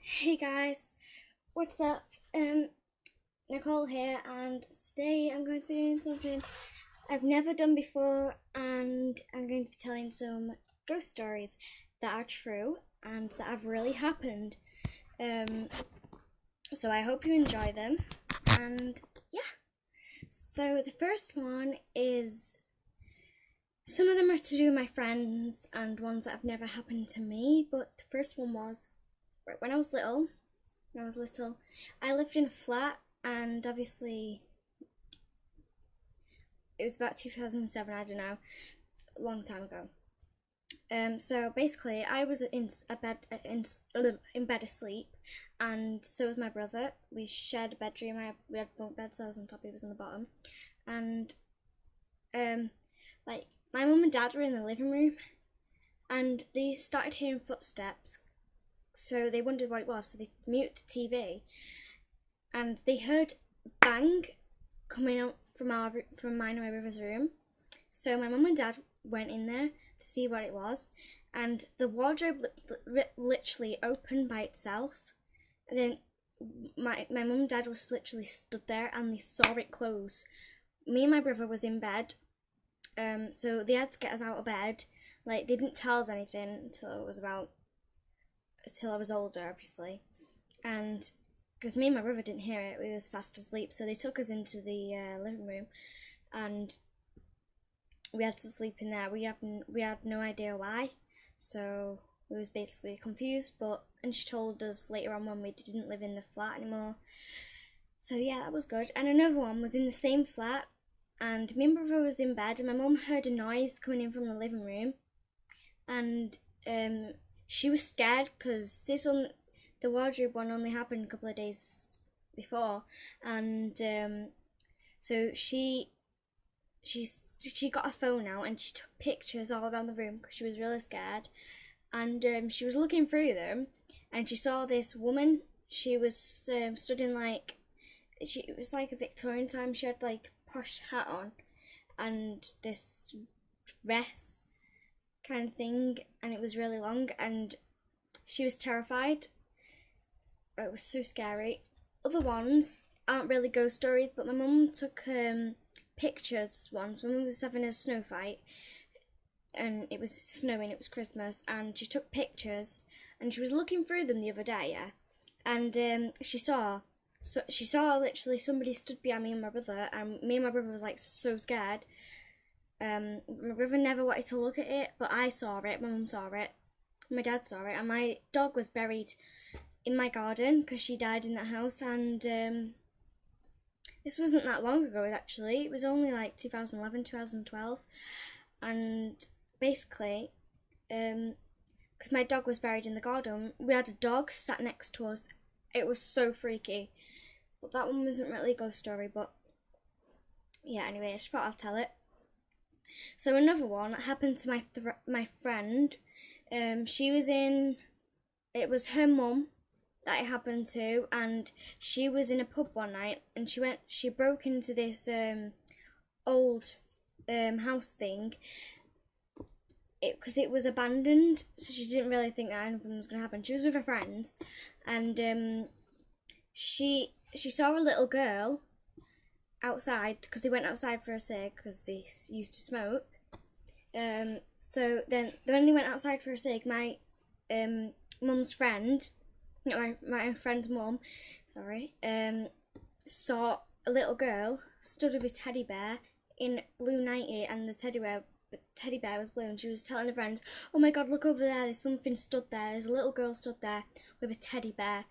Hey guys, what's up? Nicole here, and today I'm going to be doing something I've never done before, and I'm going to be telling some ghost stories that are true and that have really happened. Um, so I hope you enjoy them, and yeah. So the first one is some of them are to do with my friends and ones that have never happened to me, but the first one was when I was little. I lived in a flat, and obviously it was about 2007. I don't know, a long time ago. So basically, I was in bed asleep, and so was my brother. We shared a bedroom. We had bunk beds. So I was on top, he was on the bottom, and um, like my mum and dad were in the living room, and they started hearing footsteps. So they wondered what it was. So they muted the TV, and they heard bang coming up from mine and my brother's room. So my mum and dad went in there to see what it was, and the wardrobe literally opened by itself. And then my mum and dad was literally stood there, and they saw it close. Me and my brother was in bed, so they had to get us out of bed. Like, they didn't tell us anything until I was older, obviously, and because me and my brother didn't hear it, we was fast asleep. So they took us into the living room, and we had to sleep in there. We had no idea why, so we was basically confused. And she told us later on when we didn't live in the flat anymore. So yeah, that was good. And another one was in the same flat, and me and brother was in bed, and my mum heard a noise coming in from the living room, and she was scared because the wardrobe one only happened a couple of days before, and so she got a phone out, and she took pictures all around the room because she was really scared, and she was looking through them, and she saw this woman. She was stood in it was like a Victorian time. She had like posh hat on and this dress kind of thing, and it was really long, and she was terrified. It was so scary. Other ones aren't really ghost stories, but my mum took pictures once. My mum was having a snow fight, and it was snowing, it was Christmas, and she took pictures, and she was looking through them the other day, yeah, and she saw literally somebody stood behind me and my brother, and me and my brother was like so scared. My brother never wanted to look at it, but I saw it, my mum saw it, my dad saw it, and my dog was buried in my garden because she died in that house. And this wasn't that long ago, actually. It was only like 2011, 2012. And basically, because my dog was buried in the garden, we had a dog sat next to us. It was so freaky. But that one wasn't really a ghost story, but yeah, anyway, I just thought I'd tell it. So another one happened to my friend. She was in. It was her mum that it happened to, and she was in a pub one night, and she broke into this old house thing, because it was abandoned, so she didn't really think that anything was going to happen. She was with her friends, and she saw a little girl outside, because they went outside for a cig because they used to smoke. So then when they went outside for a cig, my mum's friend, my friend's mum, sorry, saw a little girl stood with a teddy bear in blue 90, and the teddy bear was blue, and she was telling her friends, "Oh my God, look over there! There's something stood there. There's a little girl stood there with a teddy bear."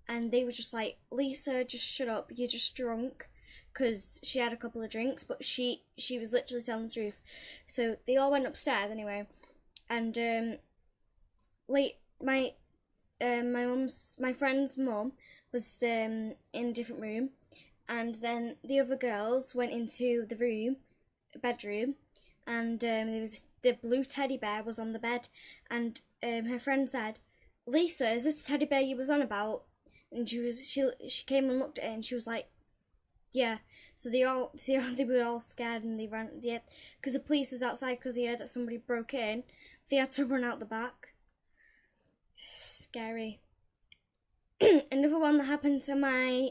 And they were just like, "Lisa, just shut up. You're just drunk." Because she had a couple of drinks, but she was literally telling the truth. So they all went upstairs anyway, and late my friend's mum was in a different room, and then the other girls went into the bedroom, and there was the blue teddy bear was on the bed, and her friend said, "Lisa, is this the teddy bear you was on about?" And she came and looked at it, and she was like, "Yeah." So they were all scared, and they ran. Because the police was outside because they heard that somebody broke in. They had to run out the back. Scary. Another one that happened to my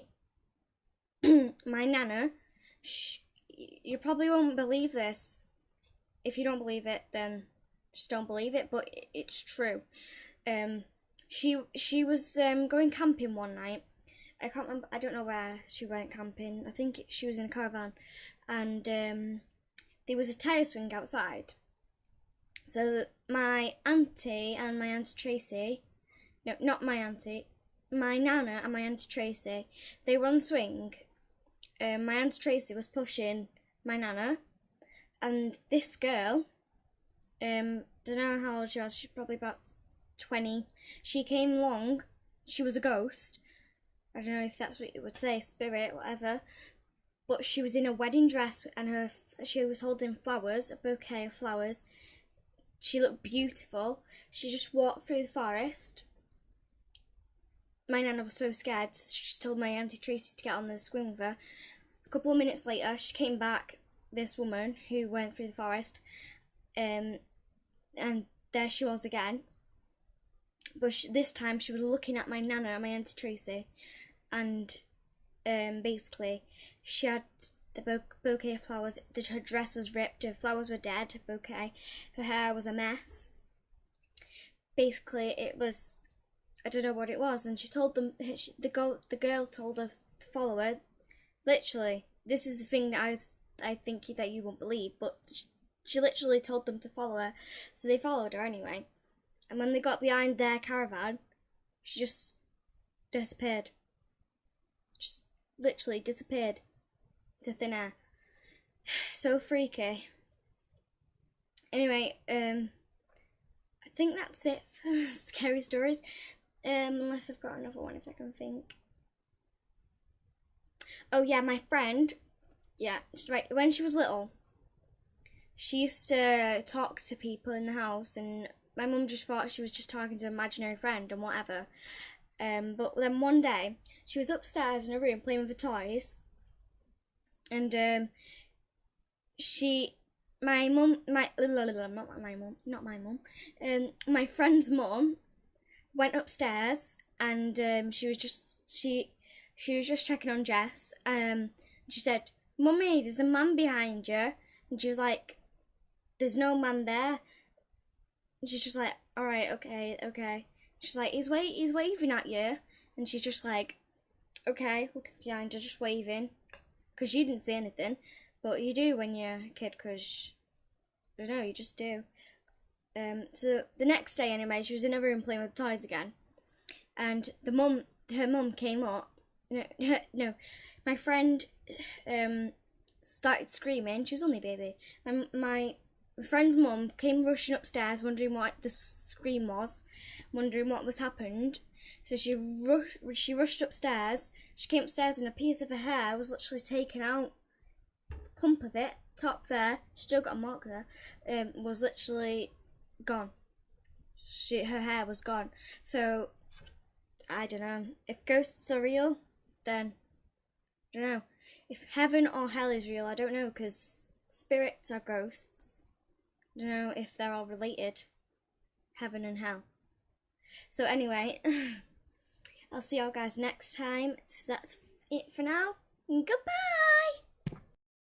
my nana. You probably won't believe this. If you don't believe it, then just don't believe it. But it's true. She was going camping one night. I can't remember. I don't know where she went camping. I think she was in a caravan, and there was a tire swing outside. So my auntie and my auntie Tracy, no, not my auntie, my nana and my auntie Tracy, they were on the swing. My auntie Tracy was pushing my nana, and this girl, don't know how old she was. She's probably about 20. She came along. She was a ghost. I don't know if that's what you would say, spirit, whatever. But she was in a wedding dress, and she was holding flowers, a bouquet of flowers. She looked beautiful. She just walked through the forest. My nana was so scared, so she told my auntie Tracy to get on the swing with her. A couple of minutes later, she came back, this woman who went through the forest, and there she was again. But this time she was looking at my nana and my auntie Tracy, and basically she had the bouquet of flowers. Her dress was ripped, her flowers were dead, her bouquet, her hair was a mess. Basically, it was, I don't know what it was, and she told them, the girl told her to follow her. Literally, this is the thing that I think that you won't believe, but she literally told them to follow her, so they followed her anyway. And when they got behind their caravan, she just disappeared. Just literally disappeared to thin air. So freaky. Anyway, I think that's it for scary stories. Unless I've got another one if I can think. Oh yeah, my friend. Yeah, right. When she was little, she used to talk to people in the house, and my mum just thought she was just talking to an imaginary friend and whatever. But then one day, she was upstairs in her room playing with the toys, and my friend's mum went upstairs, and she was just checking on Jess. She said, "Mummy, there's a man behind you," and she was like, "There's no man there." And she's just like, "All right, okay." She's like, he's waving at you," and she's just like, "Okay," looking behind her, just waving, because she didn't see anything, but you do when you're a kid, because I don't know, you just do. So the next day, anyway, she was in her room playing with toys again, and her mum came up. No, my friend started screaming. She was only a baby. My friend's mum came rushing upstairs, wondering what the scream was, wondering what was happened. So she rushed upstairs. She came upstairs, and a piece of her hair was literally taken out. A clump of it, top there, still got a mark there, was literally gone. Her hair was gone. So I don't know if ghosts are real. Then I don't know if heaven or hell is real. I don't know, because spirits are ghosts. I don't know if they're all related, heaven and hell. So anyway, I'll see y'all guys next time. So that's it for now. Goodbye.